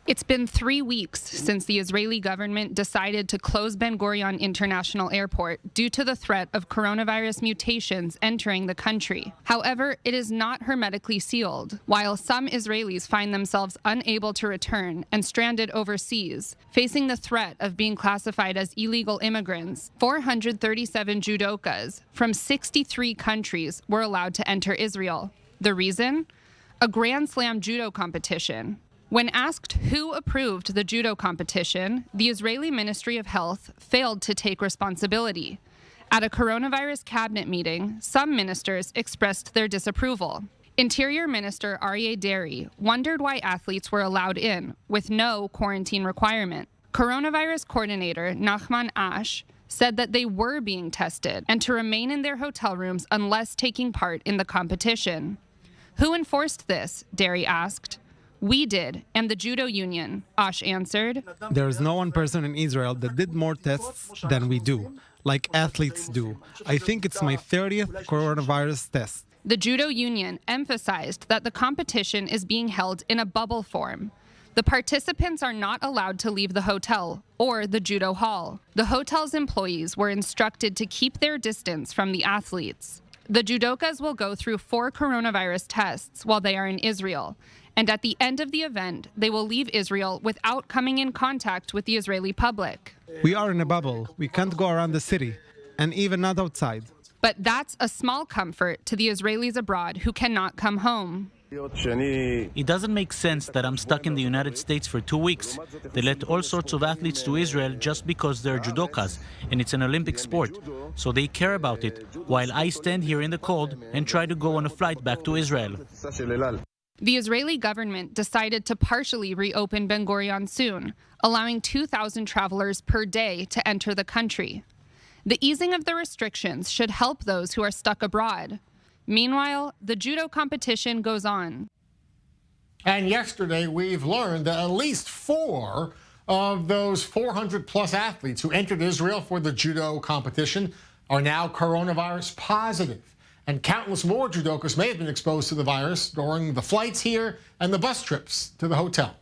It's been 3 weeks since the Israeli government decided to close Ben Gurion International Airport due to the threat of coronavirus mutations entering the country. However, it is not hermetically sealed. While some Israelis find themselves unable to return and stranded overseas, facing the threat of being classified as illegal immigrants, 437 judokas from 63 countries were allowed to enter Israel. The reason? A Grand Slam judo competition. When asked who approved the judo competition, the Israeli Ministry of Health failed to take responsibility. At a coronavirus cabinet meeting, some ministers expressed their disapproval. Interior Minister Aryeh Deri wondered why athletes were allowed in, with no quarantine requirement. Coronavirus coordinator Nachman Ash said that they were being tested and to remain in their hotel rooms unless taking part in the competition. Who enforced this? Deri asked. We did, and the judo union, Ash answered. There is no one person in Israel that did more tests than we do, like athletes do. I think it's my 30th coronavirus test. The judo union emphasized that the competition is being held in a bubble form. The participants are not allowed to leave the hotel or the judo hall. The hotel's employees were instructed to keep their distance from the athletes. The judokas will go through 4 coronavirus tests while they are in Israel, and at the end of the event, they will leave Israel without coming in contact with the Israeli public. We are in a bubble. We can't go around the city, and even not outside. But that's a small comfort to the Israelis abroad who cannot come home. It doesn't make sense that I'm stuck in the United States for 2 weeks. They let all sorts of athletes to Israel just because they're judokas, and it's an Olympic sport. So they care about it, while I stand here in the cold and try to go on a flight back to Israel. The Israeli government decided to partially reopen Ben Gurion soon, allowing 2,000 travelers per day to enter the country. The easing of the restrictions should help those who are stuck abroad. Meanwhile, the judo competition goes on. And yesterday, we've learned that at least 4 of those 400-plus athletes who entered Israel for the judo competition are now coronavirus positive. And countless more judokas may have been exposed to the virus during the flights here and the bus trips to the hotel.